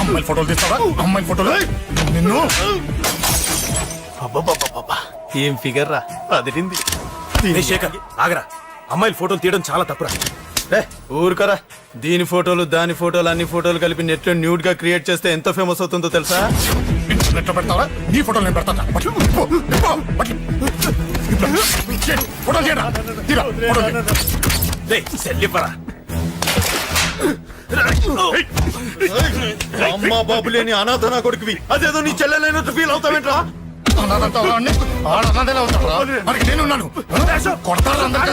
అమ్మాయిల ఫోటోలు తీస్తావా? అమ్మాయిల ఫోటోలు నిన్ను. అబ్బబ్బబ్బబ్బబ్బా, ఏం ఫిగర్ రా, అదిరింది. శేఖర్ ఆగరా, అమ్మాయిల ఫోటోలు తీయడం చాలా తప్పురా. ఊరుకరా, దీని ఫోటోలు దాని ఫోటోలు అన్ని ఫోటోలు కలిపి నెట్ లో న్యూడ్ గా క్రియేట్ చేస్తే ఎంత ఫేమస్ అవుతుందో తెలుసా? ఇంటర్నెట్ లో పెడతావా? నీ ఫోటోలు నేను పెడతా. ఫోటోలు చేయరా? తీరా, ఫోటోలు చేయి. సెల్లిపరా. అమ్మా బాబు లేని అనాథ నా కొడుకువి, అదేదో నీ చెల్లెలైనట్టు ఫీల్ అవుతావేంట్రా? మనకి నేనున్నాను. కొడతారు అందరికీ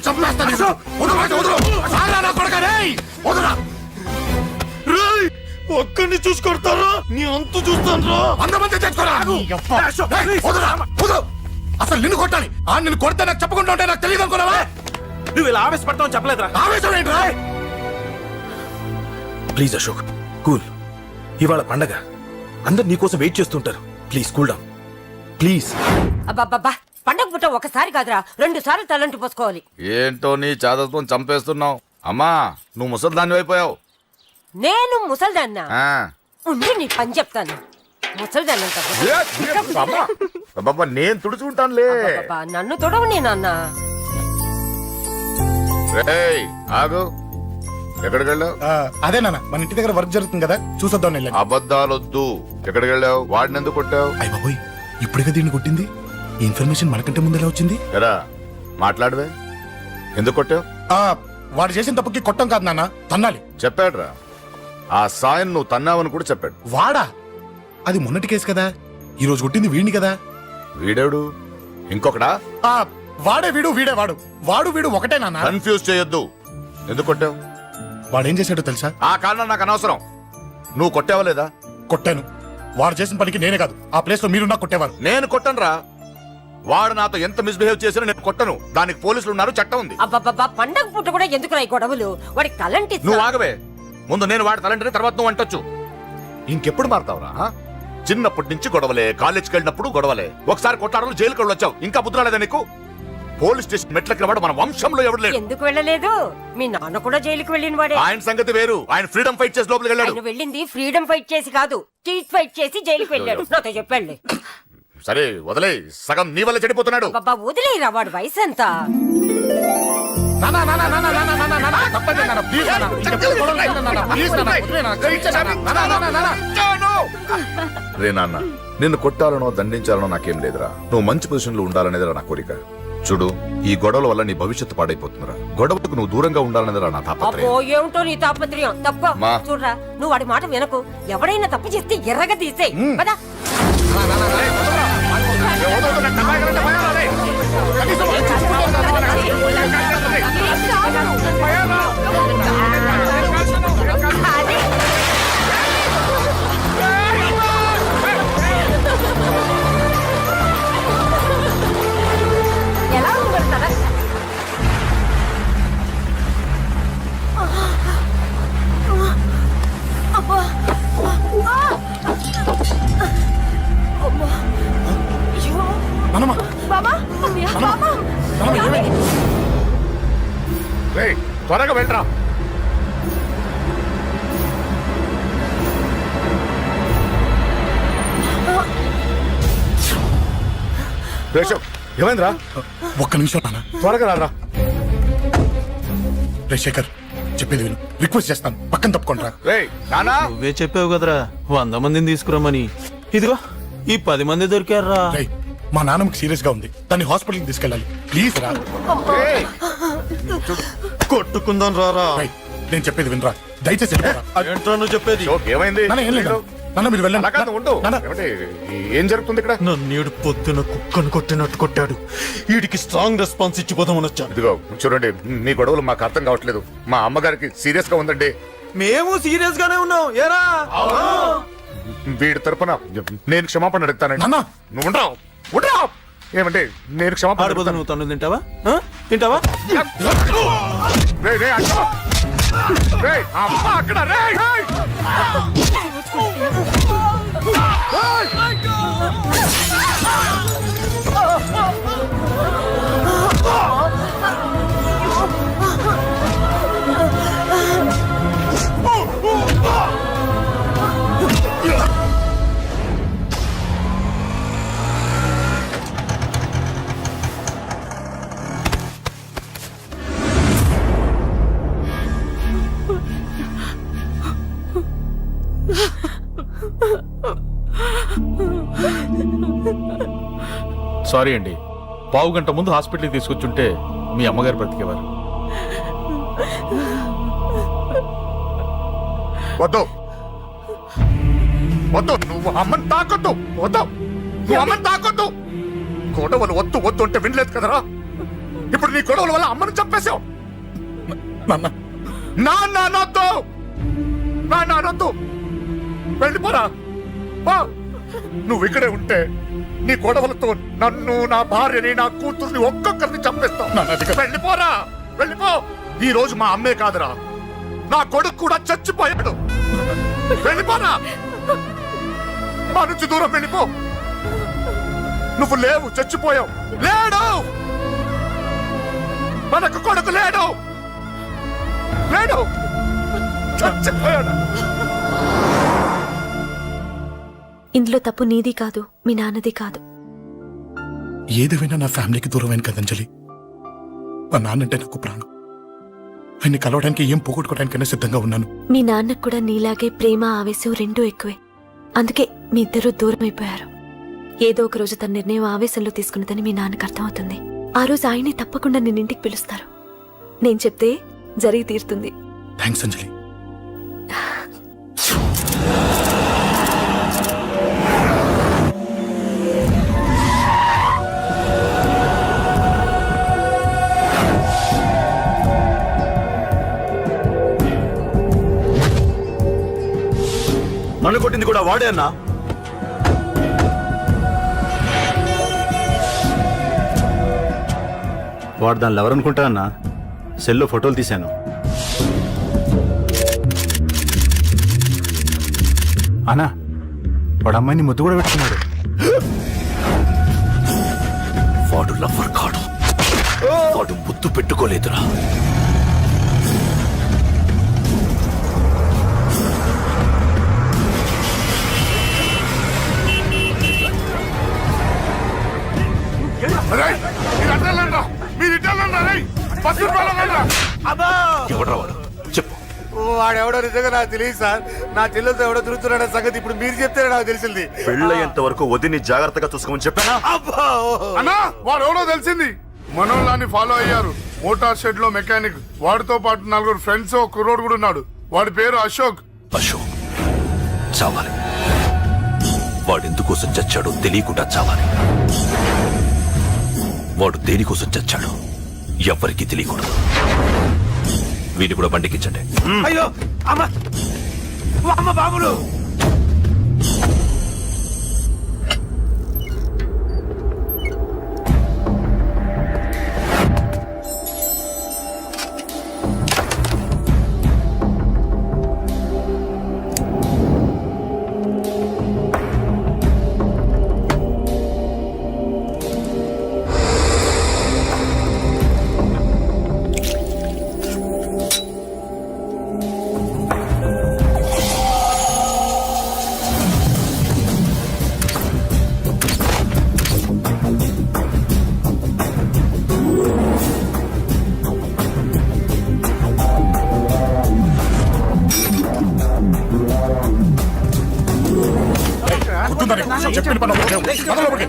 చంపేస్తాను. ఒక్కడిని చూసి కొడతారా? నీ అంతు చూస్తాను. అంతమంది తెచ్చుకోరా. అసలు నిన్ను కొట్టాలి. నిన్ను కొడితే నాకు చెప్పకుండా ఉంటే నాకు తెలియదు అనుకున్నావా? నువ్వు ఇలా ఆవేశపడతావు చెప్పలేదురా. ఆవేశం ఏంట్రా? Please Ashok, cool. ఇవాళ పండగ, అందరు నీకోసం వెయిట్ చేస్తుంటారు. Please cool down, please. అబ్బబ్బబ్బా, పండగ పుట్ట ఒకసారి కాదురా, 2 సార్లు తలంటి పోసుకోవాలి. ఏంటో నీ చాదత్వం చంపేస్తున్నావు. అమ్మా, నువ్వు ముసలిదాన్ని అయిపోయావు. నేను ముసల్దాన్నా? ఉండి నీ పని చెప్తాను. ముసల్దాన్నంత నేను తుడుచుకుంటానులే. నన్ను తొడవు నీ నాన్న. ఆగు, ఎక్కడికి వెళ్ళావు? అదే నాన్న, మన ఇంటి దగ్గర వర్క్ జరుగుతుంది కదా, చూసొద్దాం. అబద్ధాలొద్దు. ఎక్కడికి వెళ్ళావు? వాడిని ఎందుకు కొట్టావు? అయ్య బాబోయ్, ఇప్పుడుగా దీన్ని కొట్టింది. ఈ ఇన్ఫర్మేషన్ మనకంటే ముందు ఎలా వచ్చింది? ఎరా మాట్లాడవే, ఎందుకు కొట్టావు? వాడు చేసిన తప్పుకి కొట్టం కాదు నాన్న, తన్నాలి. చెప్పాడురా, ఆ సాయం నువ్వు తన్నావని కూడా చెప్పాడు. వాడా? అది మొన్నటి కేసు కదా, ఈ రోజు కొట్టింది వీడిని కదా. వీడేడు ఇంకొకడా? వాడే వీడు, వీడే వాడు. వాడు వీడు ఒకటే నాన్న. కన్ఫ్యూజ్ చేయొద్దు. ఎందుకు కొట్టావు? వాడేం చేశాడో తెలుసా? ఆ కారణం నాకు అనవసరం. నువ్వు కొట్టావా లేదా? కొట్టాను. వాడు చేసిన పనికి నేనే కాదు, ఆ ప్లేస్ లో మీరున్నా కొట్టేవారు. నేను కొట్టనురా. వాడు నాతో ఎంత మిస్బిహేవ్ చేసినా నేను కొట్టను. దానికి పోలీసులు ఉన్నారు, చట్టం ఉంది. అబ్బబ్బబ్బా, పండగ పుట్ట కూడా ఎందుకు రాయి గొడవలు? వాడికి తలంటి. నువ్వు ఆగవే. ముందు నేను వాడి తలంటే తర్వాత నువ్వు అంటొచ్చు. ఇంకెప్పుడు మారుతావురా? చిన్నప్పటి నుంచి గొడవలే, కాలేజ్కి వెళ్ళినప్పుడు గొడవలే. ఒకసారి కొట్టాడలు జైలుకి వచ్చావు, ఇంకా బుద్ధి రాలేదా నీకు? పోలీస్ స్టేషన్ మెట్లకి వాడు మన వంశంలో ఎవడు లేడు. ఎందుకు వెళ్ళలేదు? మీ నాన్న కూడా జైలుకి వెళ్ళిన వాడే. ఆయన సంగతి వేరు. ఆయన ఫ్రీడమ్ ఫైట్ చేసి లోపలికి వెళ్ళాడు. ఆయన వెళ్ళింది ఫ్రీడమ్ ఫైట్ చేసి కాదు, స్ట్రీట్ ఫైట్ చేసి జైలుకి వెళ్ళాడు. నాతో చెప్పండి. సరే వదిలే, సగం నీ వల్ల చెడిపోతున్నాడు. బాబా వదిలేరా, వాడు వయసు ఎంత? రే నాన్న, నిన్ను కొట్టాలనో దండించాలనో నాకేం లేదురా. నువ్వు మంచి పొజిషన్ లో ఉండాలనేదిరా నా కోరిక. చూడు, ఈ గొడవల వల్ల నీ భవిష్యత్తు పాడైపోతుందిరా. గొడవకు నువ్వు దూరంగా ఉండాలనేదిరా నా తాపత్రయం. ఏమిటో నీ తాపత్రయం? తప్ప చూడరా, నువ్వు వాడి మాట వినకు. ఎవడైనా తప్పు చేస్తే ఎర్రగా తీసేయ్. పదా ఎలా ఉండగలుగుతారా? త్వరగా వెళ్ళరా. ఏమైందిరా? ఒక్క నిమిషం నాన్న, త్వరగా రారా. రే శేఖర్, చెప్పేది విను. రిక్వెస్ట్ చేస్తాను, పక్కన తప్పుకుంటారా. నువ్వే చెప్పావు కదరా 100 మందిని తీసుకురమ్మని. ఇదిగో ఈ 10 మంది దొరికారా. మా నాన్నకి సీరియస్ గా ఉంది, దాన్ని హాస్పిటల్కి తీసుకెళ్ళాలి. ప్లీజ్ రా. కొట్టుకుందాం రారా. నేను చెప్పేది వినరా, దయచేసి ఏంట్రా నువ్వు చెప్పేది? ఏమైంది? ఏం లేదు నాన్న, మీరు వెళ్ళండి. ఏం జరుగుతుంది ఇక్కడ? నన్ను పొద్దున కుక్కను కొట్టినట్టు కొట్టాడు. వీడికి స్ట్రాంగ్ రెస్పాన్స్ ఇచ్చిపోదామని వచ్చాను. ఇదిగో చూడండి, మీ గొడవలు మాకు అర్థం కావట్లేదు. మా అమ్మగారికి సీరియస్ గా ఉందండి. మేము సీరియస్ గానే ఉన్నాం. ఏరా వీడి తరపున నేను క్షమాపణ అడుగుతానండి. నువ్వు ఉండరావు. ఏమంటే నేను క్షమాపణ అడుగుతా. నువ్వు తను తింటావా? తింటావా? అక్కడ సారీ అండి, పావు గంట ముందు హాస్పిటల్కి తీసుకొచ్చుంటే మీ అమ్మగారు బ్రతికేవారు. వద్దు వద్దు, నువ్వు అమ్మని తాకొద్దు. వద్దు, నువ్వు అమ్మని తాకొద్దు. గొడవలు వద్దు వద్దు అంటే వినలేదు కదరా. ఇప్పుడు నీ గొడవల వల్ల అమ్మని చంపేశావు. నాన్నొద్దు, నాన్నొద్దు, వెళ్ళిపోరా. నువ్వు ఇక్కడే ఉంటే నీ గొడవలతో నన్ను, నా భార్యని, నా కూతుర్ని ఒక్కొక్కరిని చంపేస్తావు. వెళ్ళిపోరా, వెళ్ళిపో. ఈ రోజు మా అమ్మే కాదురా, నా కొడుకు కూడా చచ్చిపోయాడు. వెళ్ళిపోరా, మా నుంచి దూరం వెళ్ళిపో. నువ్వు లేవు, చచ్చిపోయావు. లేడు, మనకు కొడుకు లేడు, లేడు, చచ్చిపోయాడు. ఇందులో తప్పు నీది కాదు, మీ నాన్నది కాదు. ఏదేమైనా నా ఫ్యామిలీకి దూరమైన కదంజలి. మా నాన్నంటే నాకు ప్రాణం. ఆయన్ని కలవడానికి ఏం పోగొట్టుకోవడానికైనా సిద్ధంగా ఉన్నాను. మీ నాన్నకు కూడా నీలాగే ప్రేమ, ఆవేశం రెండూ ఎక్కువే. అందుకే మీ ఇద్దరూ దూరం అయిపోయారు. ఏదో ఒక రోజు తన నిర్ణయం ఆవేశంలో తీసుకున్నదని మీ నాన్నకు అర్థమవుతుంది. ఆ రోజు ఆయనే తప్పకుండా నిన్నింటికి పిలుస్తారు. నేను చెప్తే జరిగి తీరుతుంది. థ్యాంక్స్ అంజలి. నన్ను కొట్టింది కూడా వాడే అన్నా. వాడు దానిలో ఎవరనుకుంటా అన్న, సెల్లో ఫోటోలు తీశాను. అన్నా, వాడు అమ్మాయిని ముద్దు కూడా పెట్టుకున్నాడు. వాడు లవ్వర్ కాడు, వాడు ముద్దు పెట్టుకోలేదురా. ఎవడ్రా వాడు? చెప్పు. వాడెవడో నిజంగా నాకు తెలియదు సార్. నా చెల్లెలతో ఎవడో తిరుగుతున్నాడ సంగతి ఇప్పుడు మీరు చెప్తే నాకు తెలిసింది. పెళ్ళయ్యేంత వరకు వదిని జాగ్రత్తగా చూసుకోమని చెప్పానా? అన్నా, వాడు ఎవడో తెలిసింది. మనోళ్ళని ఫాలో అయ్యారు. మోటార్ షెడ్ లో మెకానిక్, వాడితో పాటు 4 ఫ్రెండ్స్, ఒక కుర్రోడు కూడా ఉన్నాడు. వాడి పేరు అశోక్. అశోక్ చావాలి. వాడు ఎందుకోసం చచ్చాడో తెలియకుండా చావాలి. వాడు దేనికోసం చచ్చాడో ఎవ్వరికీ తెలియకూడదు. వీడిని కూడా బండికించండి. అయ్యో అమ్మ, అమ్మ బాబులు. చెప్పిన పని లోపలికి.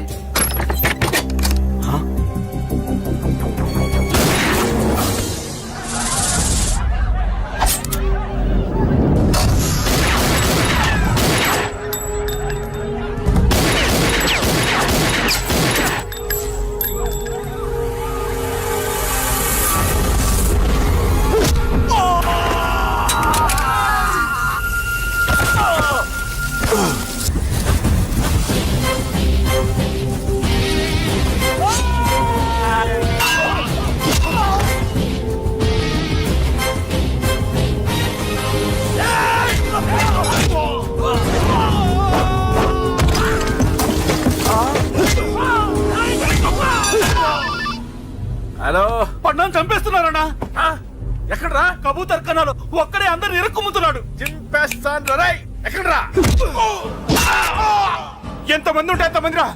హలో, పడ్డాను చంపేస్తున్నారన్నా. ఎక్కడ్రా? కబూతర్ కన్నాలు ఒక్కడే అందరిని ఇరుక్కుమ్ముతున్నాడు. చింపేస్తాను రై. ఎక్కడ్రా? ఎంతమంది ఉంటే ఎంతమంది రా.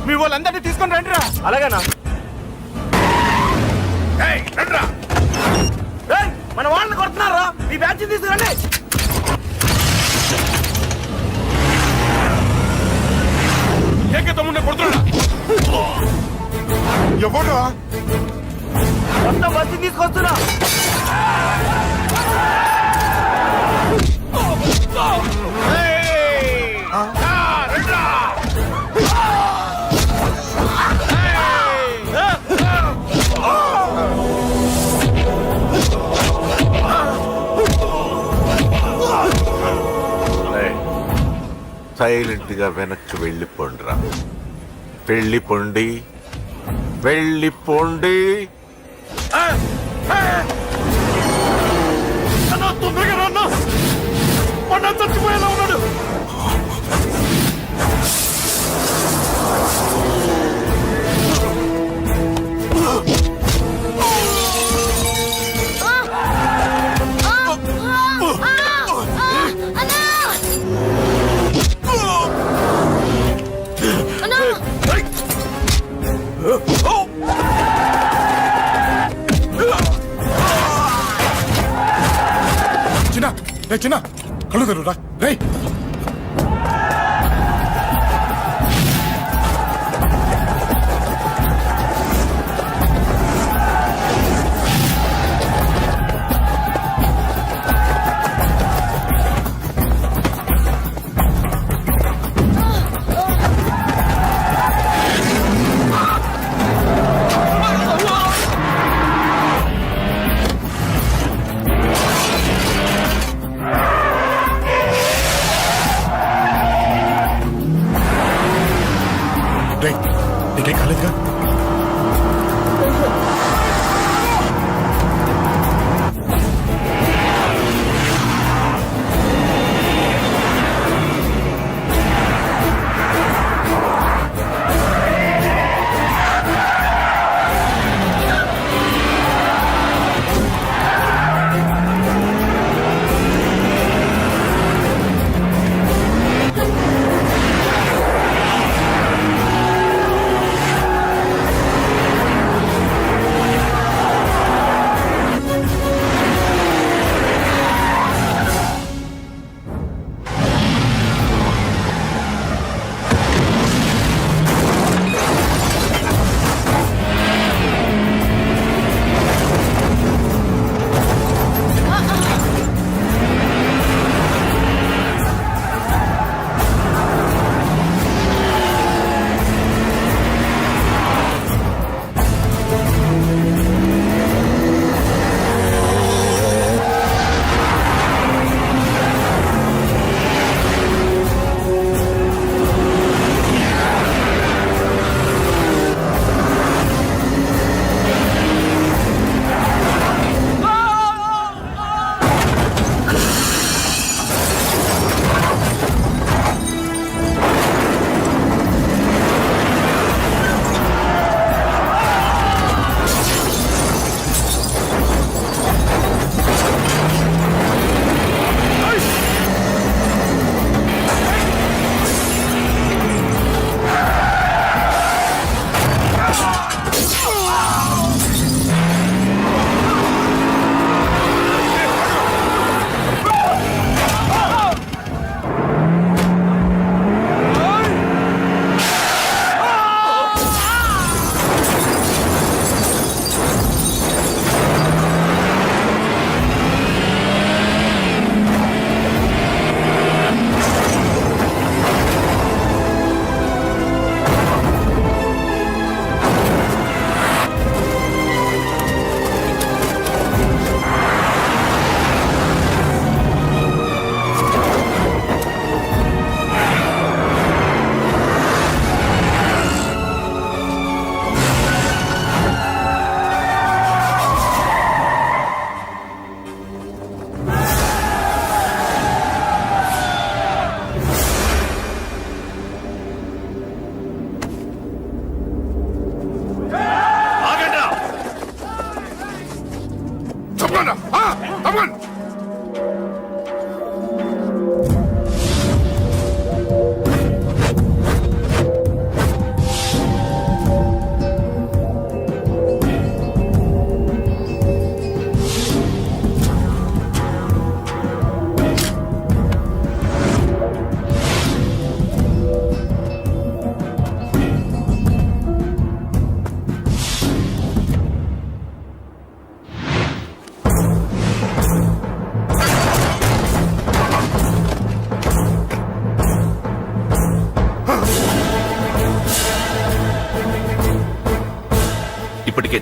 మీ వాళ్ళందరినీ తీసుకొని రండిరా. అలాగేనా? రండిరా. మన వాళ్ళని కొడుతున్నారా? ఈ బ్యాచ్ తీసుకురండి. ఏకే తమ్ముడిని కొడుతున్నా. ఎవడా మొత్తం బస్సు తీసుకొస్తున్నా. సైలెంట్ గా వెనక్కి వెళ్ళిపోండిరా. వెళ్ళిపోండి, వెళ్ళిపోండి. అన్నా తొందరగా రా అన్నా. అన్నా చచ్చిపోయేలా ఉన్నాడు. చిన్న రే చిన్న కళ్ళు తెరురా రే. నీకేం కాలేదుగా?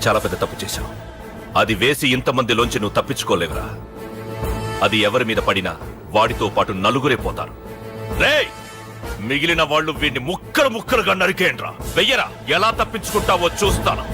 చాలా పెద్ద తప్పు చేశావు. అది వేసి ఇంతమందిలోంచి నువ్వు తప్పించుకోలేవురా. అది ఎవరి మీద పడినా వాడితో పాటు నలుగురే పోతారు. రేయ్, మిగిలిన వాళ్ళు వీడిని ముక్కలు ముక్కలుగా నరికేయండ్రా. వెయ్యరా, ఎలా తప్పించుకుంటావో చూస్తాను.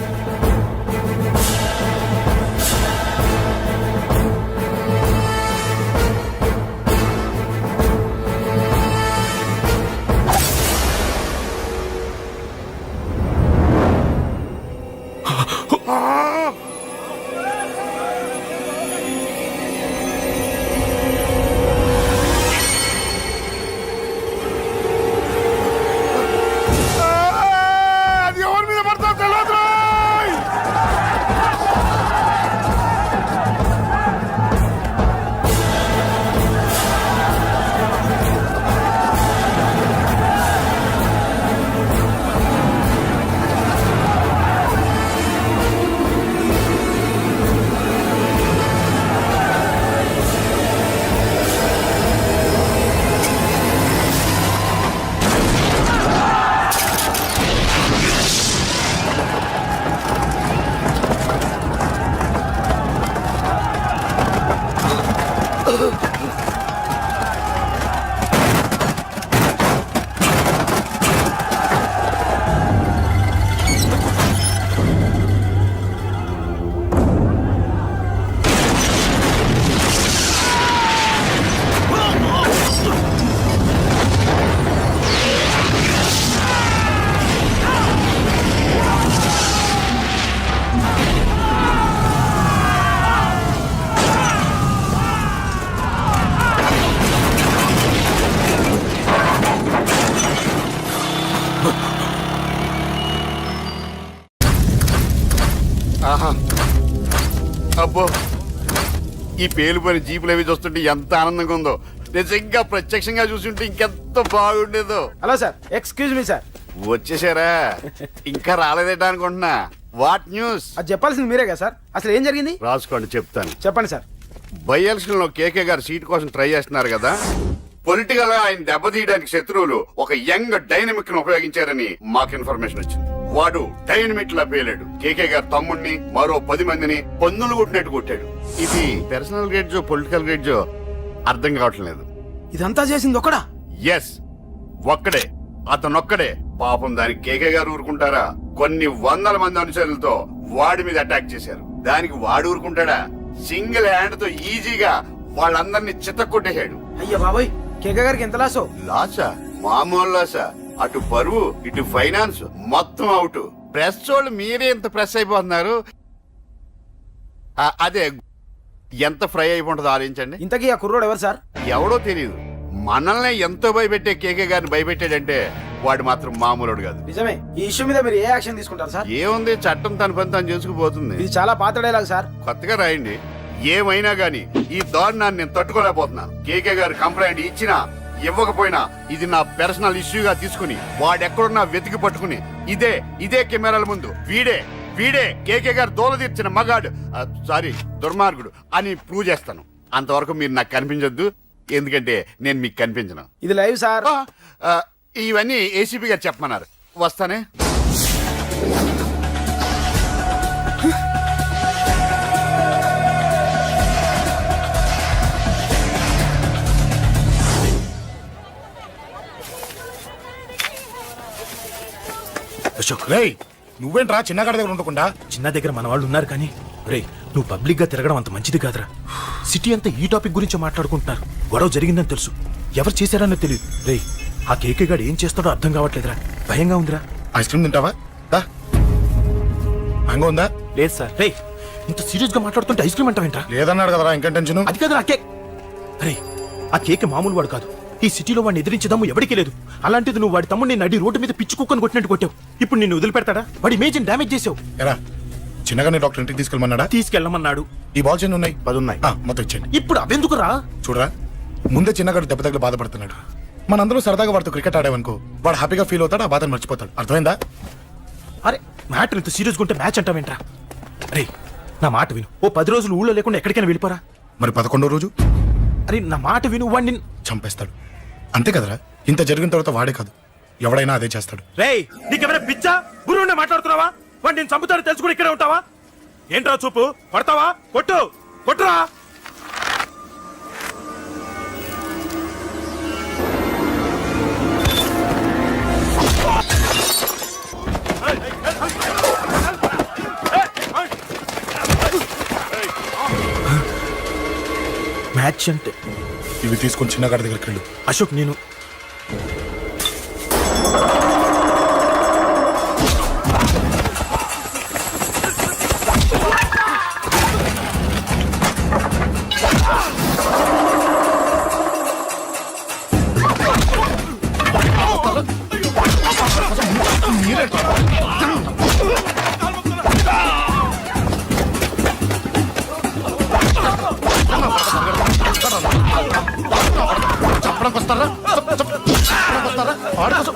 అది ఎవరి మీద పడతా తెలియదు రోయ్. ఆహా, అబ్బో, ఈ పేలిపోయిన జీపులు అవి చూస్తుంటే ఎంత ఆనందంగా ఉందో. నిజంగా ప్రత్యక్షంగా చూస్తుంటే ఇంకెంత బాగుండేదో. Hello sir, excuse me sir. వచ్చేసారా? ఇంకా రాలేదేటా అనుకుంటున్నా. What news? అది చెప్పాల్సింది మీరే కదా సార్. అసలు ఏం జరిగింది రాసుకోండి, చెప్తాను. చెప్పండి సార్. బై ఎలక్షన్ లో కేకే గారు సీట్ కోసం ట్రై చేస్తున్నారు కదా. పొలిటికల్ గా ఆయన దెబ్బతీయడానికి శత్రువులు ఒక యంగ్ డైనమిక్ ను ఉపయోగించారని మాకు ఇన్ఫర్మేషన్ వచ్చింది. వాడు డైనమిక్ లా పేలాడు. కేకే గారు తమ్ముడిని, మరో 10 మందిని పందులు కొట్టినట్టు కొట్టాడు. ఇది పర్సనల్ గ్రేడ్జో పొలిటికల్ గ్రేడ్జో అర్థం కావట్లేదు. ఇదంతా చేసింది ఒకడా? ఎస్, ఒక్కడే, అతనొక్కడే. పాపం దానికి కేకే గారు ఊరుకుంటారా? కొన్ని వందల మంది అనుచరులతో వాడి మీద అటాక్ చేశారు. దానికి వాడు ఊరుకుంటాడా? సింగిల్ హ్యాండ్ తో ఈజీగా వాళ్ళందరినీ చితక్కొట్టేశాడు. అయ్యా బాబోయ్, కేకే గారికి ఎంత లాసో? లాసా? మామూలు లాసా? అటు పరువు, ఇటు ఫైనాన్స్, మొత్తం అవుట్. ప్రెస్ వాళ్ళు మీరే ఎంత ప్రెస్ అయిపోతున్నారు. అదే ఎంత ఫ్రై అయిపోతుందో ఆలోచించండి. ఇంతకీ ఆ కుర్రోడు ఎవరు సార్? ఎవడో తెలియదు. మనల్ని ఎంతో భయపెట్టే కేకే గారిని భయపెట్టాడంటే వాడు మాత్రం మామూలుడు కాదు. నిజమే. ఈ ఇష్యూ మీద మీరు ఏ యాక్షన్ తీసుకుంటారు సార్? ఏముంది, చట్టం తన పని తాను చేసుకుపోతుంది. ఇది చాలా పాత డైలాగ్ సార్. కొత్తగా రాయండి. ఏమైనా గాని ఈ దారుణాన్ని నేను తట్టుకోలేకపోతున్నాను. కేకే గారు కంప్లైంట్ ఇచ్చినా ఇవ్వకపోయినా ఇది నా పర్సనల్ ఇష్యూగా తీసుకుని వాడెక్కడున్నా వెతికి పట్టుకుని ఇదే కెమెరాల ముందు వీడే కేకే గారు దోల తీర్చిన మగాడు, సారీ దుర్మార్గుడు అని ప్రూవ్ చేస్తాను. అంతవరకు మీరు నాకు కనిపించొద్దు, ఎందుకంటే నేను మీకు కనిపించను. ఇది లైవ్ సార్. ఇవన్నీ ఏసీపీ గారు చెప్పమన్నారు. వస్తానే. అశోక్, రేయ్, నువ్వేంట్రా చిన్నగాడి దగ్గర ఉండకుండా? చిన్న దగ్గర మన వాళ్ళు ఉన్నారు కానీ రే, నువ్వు పబ్లిక్ గా తిరగడం అంత మంచిది కాదురా. సిటీ అంతా ఈ టాపిక్ గురించి మాట్లాడుకుంటున్నారు. గొడవ జరిగిందని తెలుసు, ఎవరు చేశారన్నో తెలియదు. రే, ఆ కేకే గాడు ఏం చేస్తాడో అర్థం కావట్లేదురా. భయంగా ఉందిరా. ఐస్ క్రీమ్ తింటావా? దా. మ్యాంగో ఉందా? లేదు సార్. రే, ఇంత సీరియస్ గా మాట్లాడుతుంటే ఐస్ క్రీమ్ అంటావేంట్రా? లేదన్నాడు కదరా, ఇంకా టెన్షన్. అది కాదురా కేక్. అరే, ఆ కేక్ మామూలు వాడు కాదు. ఈ సిటీలో వాడిని ఎదిరించదమ్ము ఎవరికీ లేదు. అలాంటిది నువ్వు వాడి తమ్ముడిని నడి రోడ్డు మీద పిచ్చి కుక్కను కొట్టినట్టు కొట్టావు. ఇప్పుడు నిన్ను వదిలిపెడతాడా? వాడి ఇమేజ్ డ్యామేజ్ చేసావు. ఎరా, చిన్నగానే డాక్టర్ ఇంటికి తీసుకెళ్ళమన్నాడా? తీసుకెళ్ళమన్నాడు. ఈ బాల్స్ ఎన్ని ఉన్నాయి? 10 ఉన్నాయి. మొత్తం ఇచ్చేయండి. ఇప్పుడు అవెందుకురా? చూడరా, ముందే చిన్నగాడు దెబ్బ తగిలి బాధపడుతున్నాడు. మనందరూ సరదాగా వాడితో క్రికెట్ ఆడామనుకో, వాడు హ్యాపీగా ఫీల్ అవుతాడు, ఆ బాధను మర్చిపోతాడు. అర్థమైందా? అరే, మ్యాటర్ ఇంత సీరియస్గా ఉంటే మ్యాచ్ అంటావేంట్రా? అరే, నా మాట విను. ఓ 10 రోజులు ఊళ్ళో లేకుండా ఎక్కడికైనా వెళ్ళిపోరా. మరి 11వ రోజు? అరే, నా మాట విను. వాడిని చంపేస్తాడు. అంతే కదరా? ఇంత జరిగిన తర్వాత వాడే కాదు, ఎవడైనా అదే చేస్తాడు. రేయ్, నీకెవరైనా పిచ్చా గురువునే మాట్లాడుతున్నావా? వాడు నేను చంపుతాడు తెలుసు కూడా ఇక్కడే ఉంటావా? ఏంట్రా చూపు? కొడతావా? కొట్టు, కొట్టురా. మ్యాచ్ అంటే ఇవి తీసుకొని చిన్నగాడి దగ్గరికి వెళ్ళు. అశోక్, నేను చెప్పడానికి వస్తారా? వస్తారా? ఆడుకోసం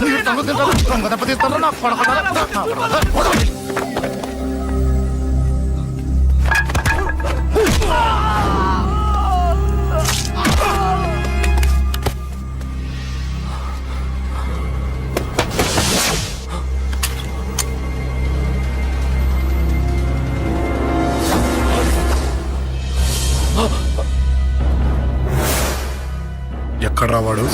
మీరు సంగతి తింటారా? దొంగ దెబ్బ తీస్తారా? నాకు కొడతారా? ఎక్కడ రావాడు?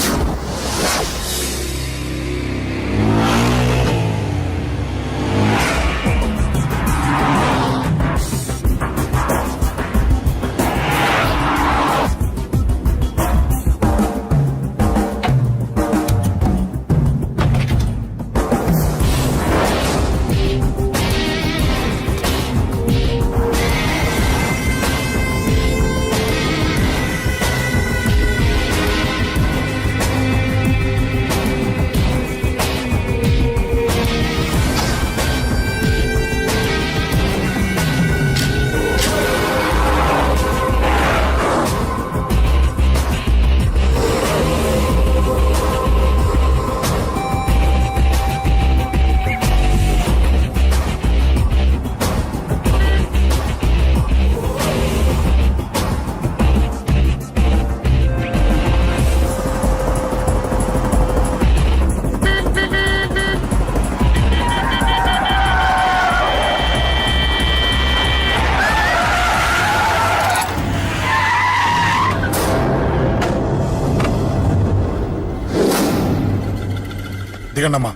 దిగండమ్మా.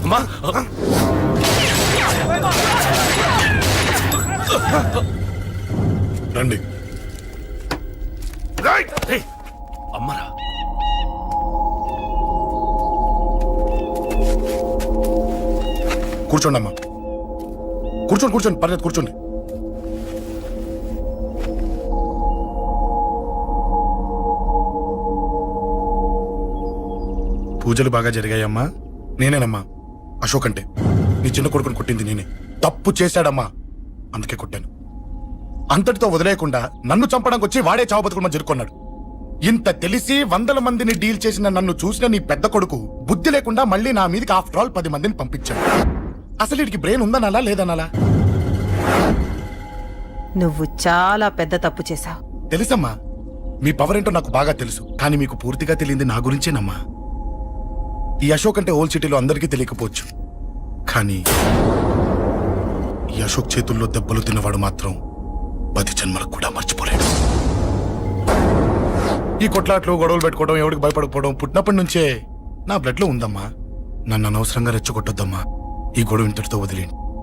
అమ్మా, రండి. రేయ్, అమ్మరా. కూర్చోండి అమ్మా. కూర్చోండి పర్లేదు, కూర్చోండి. పూజలు బాగా జరిగాయమ్మా? నేనేనమ్మా అశోక్ అంటే. నీ చిన్న కొడుకుని కొట్టింది నేనే. తప్పు చేశాడమ్మా, అందుకే కొట్టాను. అంతటితో వదిలేయకుండా నన్ను చంపడానికి వచ్చి వాడే చావు బతుకుని జరుపుకున్నాడు. ఇంత తెలిసి 100 మందిని డీల్ చేసిన నన్ను చూసిన నీ పెద్ద కొడుకు బుద్ధి లేకుండా మళ్ళీ నా మీదకి ఆఫ్టర్ ఆల్ 10 మందిని పంపించాడు. అసలు వీడికి బ్రెయిన్ ఉందనాలా లేదనాలా? నువ్వు చాలా పెద్ద తప్పు చేశావు. తెలుసమ్మా, మీ పవర్ ఏంటో నాకు బాగా తెలుసు. కానీ మీకు పూర్తిగా తెలియంది నా గురించేనమ్మా. ఈ అశోక్ అంటే ఓల్డ్ సిటీలో అందరికీ తెలియకపోవచ్చు, కానీ ఈ అశోక్ చేతుల్లో దెబ్బలు తిన్నవాడు మాత్రం 10 జన్మలకు కూడా మర్చిపోలేడు. ఈ కొట్లాట్లు గొడవలు పెట్టుకోవడం, ఎవరికి భయపడకపోవడం పుట్టినప్పటి నుంచే నా బ్లడ్ లో ఉందమ్మా. నన్ను అనవసరంగా రెచ్చగొట్టొద్దమ్మా. ఈ గొడవ ఇంతటితో వదిలేండి.